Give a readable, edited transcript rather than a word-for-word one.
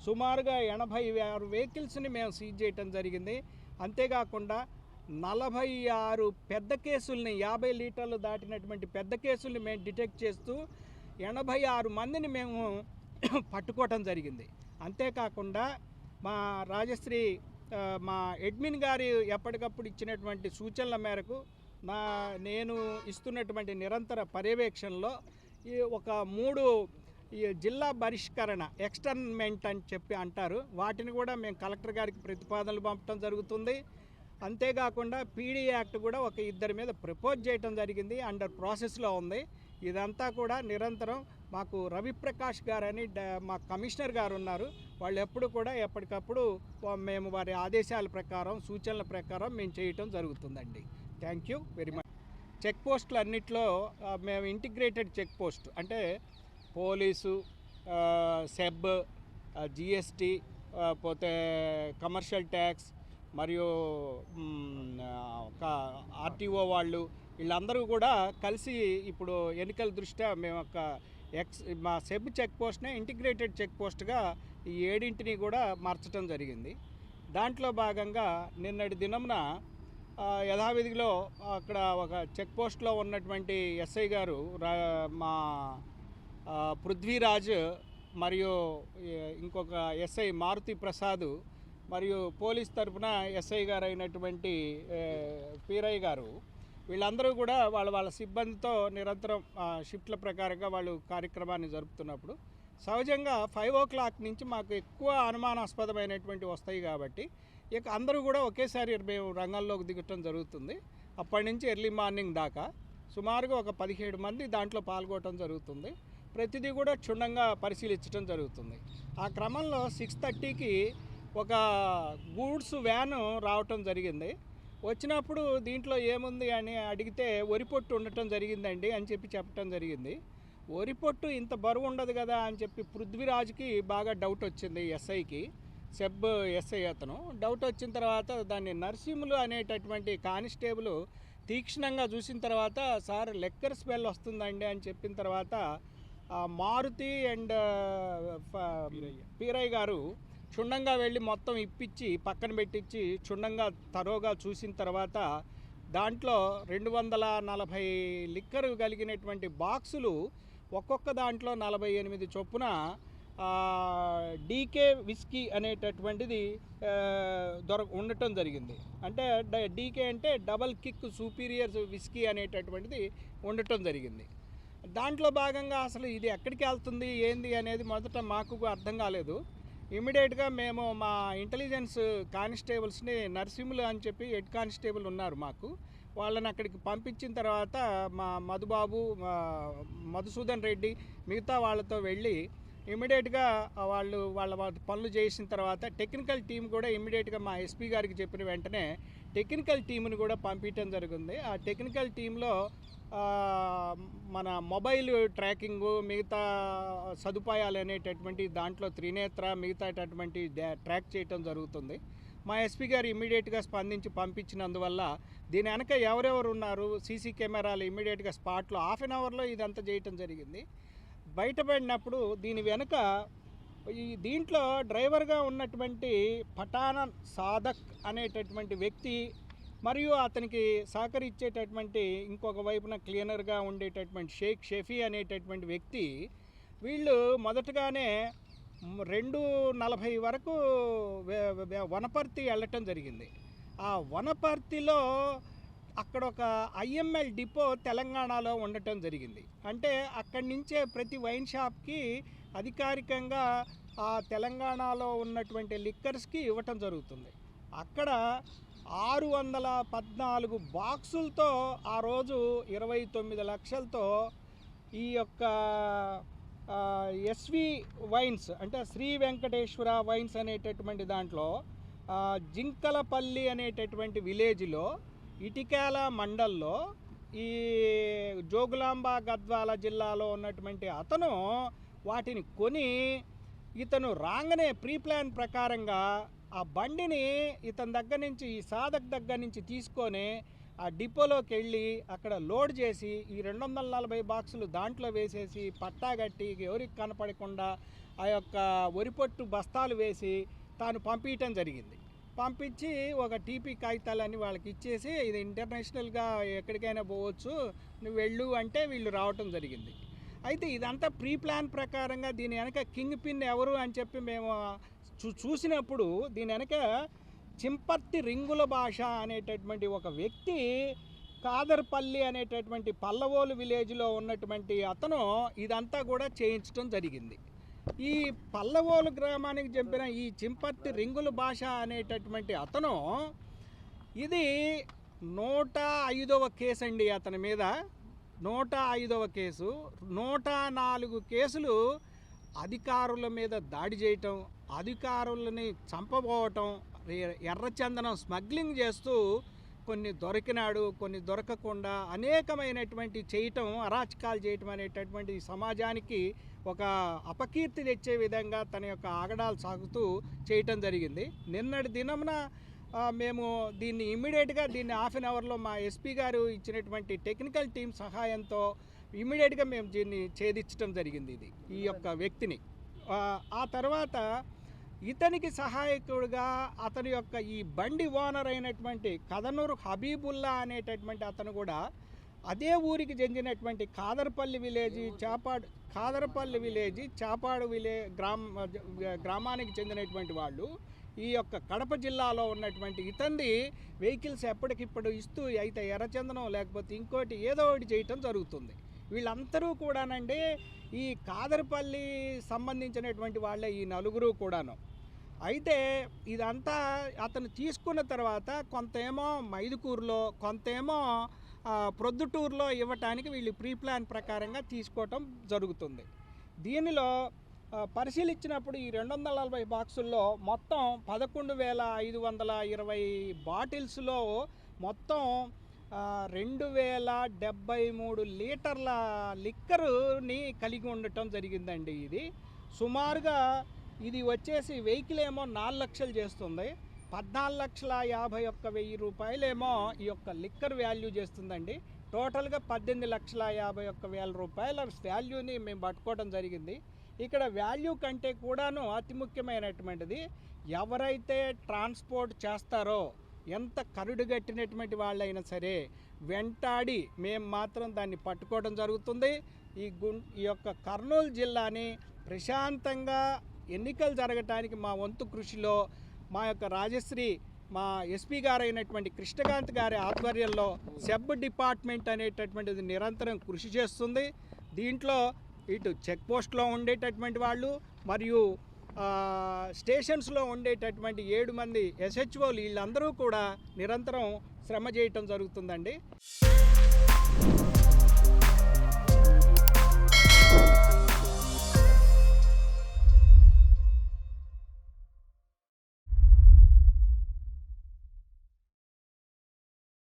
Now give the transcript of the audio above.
సుమారుగా 86 వెహికల్స్ని మేము సీజ్ చేయటం జరిగింది. అంతేకాకుండా 46 పెద్ద కేసుల్ని 50 లీటర్లు దాటినటువంటి పెద్ద కేసుల్ని మేము డిటెక్ట్ చేస్తూ 86 మందిని మేము పట్టుకోవటం జరిగింది. అంతేకాకుండా మా రాజశ్రీ మా అడ్మిన్ గారి ఎప్పటికప్పుడు ఇచ్చినటువంటి సూచనల మేరకు నేను ఇస్తున్నటువంటి నిరంతర పర్యవేక్షణలో ఈ ఒక 3 ఈ జిల్లా బహిష్కరణ ఎక్స్టర్న్మెంట్ అని చెప్పి అంటారు, వాటిని కూడా మేము కలెక్టర్ గారికి ప్రతిపాదనలు పంపడం జరుగుతుంది. అంతేకాకుండా పీడీ యాక్ట్ కూడా ఒక 2 మీద ప్రపోజ్ చేయడం జరిగింది, అండర్ ప్రాసెస్లో ఉంది. ఇదంతా కూడా నిరంతరం మాకు రవిప్రకాష్ గారని మా కమిషనర్ గారు ఉన్నారు, వాళ్ళు ఎప్పుడు కూడా ఎప్పటికప్పుడు మేము వారి ఆదేశాల ప్రకారం సూచనల ప్రకారం మేము చేయటం జరుగుతుందండి. Thank you very much. Check పోస్టులు అన్నిట్లో మేము ఇంటిగ్రేటెడ్ చెక్ పోస్ట్ అంటే పోలీసు, సెబ్, జిఎస్టీ, పోతే కమర్షియల్ ట్యాక్స్ మరియు ఆర్టీఓ వాళ్ళు వీళ్ళందరూ కూడా కలిసి ఇప్పుడు ఎన్నికల దృష్ట్యా మేము ఒక మా సెబ్ చెక్ పోస్ట్నే ఇంటిగ్రేటెడ్ చెక్ పోస్ట్గా ఈ 7 కూడా మార్చడం జరిగింది. దాంట్లో భాగంగా నిన్నటి దినంన యథావిధిలో అక్కడ ఒక చెక్ పోస్ట్లో ఉన్నటువంటి ఎస్ఐ గారు మా పృథ్వీరాజ్ మరియు ఇంకొక ఎస్ఐ మారుతి ప్రసాద్ మరియు పోలీస్ తరఫున ఎస్ఐ గారు అయినటువంటి పీరయ్య గారు వీళ్ళందరూ కూడా వాళ్ళ సిబ్బందితో నిరంతరం షిఫ్ట్ల ప్రకారంగా వాళ్ళు కార్యక్రమాన్ని జరుపుతున్నప్పుడు సహజంగా 5 o'clock నుంచి మాకు ఎక్కువ అనుమానాస్పదమైనటువంటి వస్తాయి కాబట్టి ఇక అందరూ కూడా ఒకేసారి మేము రంగంలోకి దిగటం జరుగుతుంది. అప్పటి నుంచి ఎర్లీ మార్నింగ్ దాకా సుమారుగా ఒక 17 మంది దాంట్లో పాల్గొనడం జరుగుతుంది. ప్రతిదీ కూడా క్షుణ్ణంగా పరిశీలించడం జరుగుతుంది. ఆ క్రమంలో 6:30కి ఒక గూడ్స్ వ్యాను రావటం జరిగింది. వచ్చినప్పుడు దీంట్లో ఏముంది అని అడిగితే వరిపొట్టు ఉండటం జరిగిందండి అని చెప్పటం జరిగింది. వరిపొట్టు ఇంత బరువు ఉండదు కదా అని చెప్పి పృథ్వీరాజ్కి బాగా డౌట్ వచ్చింది, ఎస్ఐకి, సెబ్ ఎస్ఐ అతను. డౌట్ వచ్చిన తర్వాత దాన్ని నరసింహులు అనేటటువంటి కానిస్టేబుల్ తీక్షణంగా చూసిన తర్వాత సార్ లెక్కర్ స్మెల్ వస్తుందండి అని చెప్పిన తర్వాత మారుతి అండ్ పీరయ్య గారు క్షుణ్ణంగా వెళ్ళి మొత్తం ఇప్పించి పక్కన పెట్టించి క్షుణ్ణంగా తరోగా చూసిన తర్వాత దాంట్లో 240 లిక్కర్ కలిగినటువంటి బాక్సులు ఒక్కొక్క దాంట్లో 48 చొప్పున డీకే విస్కీ అనేటటువంటిది ఉండటం జరిగింది. అంటే డీకే అంటే డబల్ కిక్ సూపీరియర్ విస్కీ అనేటటువంటిది ఉండటం జరిగింది. దాంట్లో భాగంగా అసలు ఇది ఎక్కడికి వెళ్తుంది ఏంది అనేది మొదట మాకు అర్థం కాలేదు. ఇమ్మీడియట్గా మేము మా ఇంటెలిజెన్స్ కానిస్టేబుల్స్ని నరసింహులు అని చెప్పి హెడ్ కానిస్టేబుల్ ఉన్నారు మాకు, వాళ్ళని అక్కడికి పంపించిన తర్వాత మా మధుబాబు, మధుసూదన్ రెడ్డి మిగతా వాళ్ళతో వెళ్ళి ఇమ్మీడియట్గా వాళ్ళ పనులు చేసిన తర్వాత టెక్నికల్ టీం కూడా ఇమ్మీడియట్గా మా ఎస్పీ గారికి చెప్పిన వెంటనే టెక్నికల్ టీంని కూడా పంపించడం జరిగింది. ఆ టెక్నికల్ టీంలో మన మొబైల్ ట్రాకింగు మిగతా సదుపాయాలు అనేటటువంటి దాంట్లో త్రినేత్ర మిగతాటటువంటి ట్రాక్ చేయటం జరుగుతుంది. మా ఎస్పీ గారు ఇమ్మీడియట్గా స్పందించి పంపించినందువల్ల దీని వెనక ఎవరెవరు ఉన్నారు, సీసీ కెమెరాలు ఇమ్మీడియట్గా స్పాట్లో 1/2 అవర్లో ఇదంతా చేయటం జరిగింది. బయటపడినప్పుడు దీని వెనుక దీంట్లో డ్రైవర్గా ఉన్నటువంటి పఠాన సాదక్ అనేటటువంటి వ్యక్తి మరియు అతనికి సహకరించేటటువంటి ఇంకొక వైపున క్లీనర్గా ఉండేటటువంటి షేక్ షఫీ అనేటటువంటి వ్యక్తి, వీళ్ళు మొదటగానే 2:40 వరకు వనపర్తి వెళ్ళటం జరిగింది. ఆ వనపర్తిలో అక్కడ ఒక ఐఎంఎల్ డిపో తెలంగాణలో ఉండటం జరిగింది. అంటే అక్కడి నుంచే ప్రతి వైన్ షాప్కి అధికారికంగా ఆ తెలంగాణలో ఉన్నటువంటి లిక్కర్స్కి ఇవ్వటం జరుగుతుంది. అక్కడ 614 బాక్సులతో ఆ రోజు 29 లక్షలతో ఈ యొక్క ఎస్వి వైన్స్ అంటే శ్రీ వెంకటేశ్వర వైన్స్ అనేటటువంటి దాంట్లో జింకలపల్లి అనేటటువంటి విలేజ్లో ఇటికాల మండల్లో ఈ జోగులాంబ గద్వాల జిల్లాలో ఉన్నటువంటి అతను వాటిని కొని ఇతను రాగానే ప్రీ ప్లాన్ ప్రకారంగా ఆ బండిని ఇతని దగ్గర నుంచి ఈ సాధక్ దగ్గర నుంచి తీసుకొని ఆ డిపోలోకి వెళ్ళి అక్కడ లోడ్ చేసి ఈ 240 బాక్సులు దాంట్లో వేసేసి పట్టా కట్టి ఎవరికి కనపడకుండా ఆ యొక్క వరిపొట్టు బస్తాలు వేసి తాను పంపించడం జరిగింది. పంపించి ఒక టీపీ కాగితాలన్నీ వాళ్ళకి ఇచ్చేసి ఇది ఇంటర్నేషనల్గా ఎక్కడికైనా పోవచ్చు, నువ్వు వెళ్ళు అంటే వీళ్ళు రావటం జరిగింది. అయితే ఇదంతా ప్రీ ప్లాన్ ప్రకారంగా దీని వెనక కింగ్ పిన్ ఎవరు అని చెప్పి మేము చూసినప్పుడు దీని వెనక చింపర్తి రింగుల భాష అనేటటువంటి ఒక వ్యక్తి కాదర్పల్లి అనేటటువంటి పల్లవోలు విలేజ్లో ఉన్నటువంటి అతను ఇదంతా కూడా చేయించడం జరిగింది. ఈ పల్లవోలు గ్రామానికి చెందిన ఈ చింపర్తి రింగుల భాష అనేటటువంటి అతను ఇది 105వ కేసు అండి. అతని మీద 105వ కేసు. 104 కేసులు అధికారుల మీద దాడి చేయటం, అధికారులని చంపబోవటం, ఎర్రచందనం స్మగ్లింగ్ చేస్తూ కొన్ని దొరికినాడు, కొన్ని దొరకకుండా అనేకమైనటువంటి చేయటం, అరాచకాలు చేయటం అనేటటువంటి సమాజానికి ఒక అపకీర్తి తెచ్చే విధంగా తన యొక్క ఆగడాలు సాగుతూ చేయటం జరిగింది. నిన్నటి దినమున మేము దీన్ని ఇమ్మీడియట్గా హాఫ్ అన్ అవర్లో మా ఎస్పీ గారు ఇచ్చినటువంటి టెక్నికల్ టీం సహాయంతో ఇమ్మీడియట్గా మేము దీన్ని ఛేదించడం జరిగింది ఈ యొక్క వ్యక్తిని. ఆ తర్వాత ఇతనికి సహాయకుడుగా అతని యొక్క ఈ బండి ఓనర్ అయినటువంటి కదనూరు హబీబుల్లా అనేటటువంటి అతను కూడా అదే ఊరికి చెందినటువంటి కాదర్పల్లి విలేజ్ చాపాడు గ్రామానికి చెందినటువంటి వాళ్ళు ఈ యొక్క కడప జిల్లాలో ఉన్నటువంటి ఇతంది వెహికల్స్ ఎప్పటికిప్పుడు ఇస్తూ అయితే ఎర్రచందనం లేకపోతే ఇంకోటి ఏదో ఒకటి చేయటం జరుగుతుంది. వీళ్ళందరూ కూడానండి ఈ కాదర్పల్లి సంబంధించినటువంటి వాళ్ళే ఈ నలుగురు కూడాను. అయితే ఇదంతా అతను తీసుకున్న తర్వాత కొంతేమో మైదుకూరులో, కొంతేమో ప్రొద్దుటూరులో ఇవ్వటానికి వీళ్ళు ప్రీ ప్లాన్ ప్రకారంగా తీసుకోవటం జరుగుతుంది. దీనిలో పరిశీలించినప్పుడు ఈ 240 బాక్సుల్లో మొత్తం 11,520 బాటిల్స్లో మొత్తం 2,073 లీటర్ల లిక్కరుని కలిగి ఉండటం జరిగిందండి. ఇది సుమారుగా ఇది వచ్చేసి వెహికల్ ఏమో 4 లక్షలు చేస్తుంది, 14,51,000 రూపాయలేమో ఈ యొక్క లిక్కర్ వాల్యూ చేస్తుందండి. టోటల్గా 18,51,000 రూపాయల వాల్యూని మేము పట్టుకోవడం జరిగింది. ఇక్కడ వాల్యూ కంటే కూడాను అతి ముఖ్యమైనటువంటిది ఎవరైతే ట్రాన్స్పోర్ట్ చేస్తారో, ఎంత కరుడుగట్టినటువంటి వాళ్ళైనా సరే వెంటాడి మేము మాత్రం దాన్ని పట్టుకోవడం జరుగుతుంది. ఈ యొక్క కర్నూలు జిల్లాని ప్రశాంతంగా ఎన్నికలు జరగటానికి మా వంతు కృషిలో మా యొక్క రాజశ్రీ, మా ఎస్పీ గారు అయినటువంటి కృష్ణకాంత్ గారి ఆధ్వర్యంలో సెబ్ డిపార్ట్మెంట్ అనేటటువంటిది నిరంతరం కృషి చేస్తుంది. దీంట్లో ఇటు చెక్ పోస్ట్లో ఉండేటటువంటి వాళ్ళు మరియు స్టేషన్స్లో ఉండేటటువంటి 7 మంది SHOలు వీళ్ళందరూ కూడా నిరంతరం శ్రమ చేయటం జరుగుతుందండి.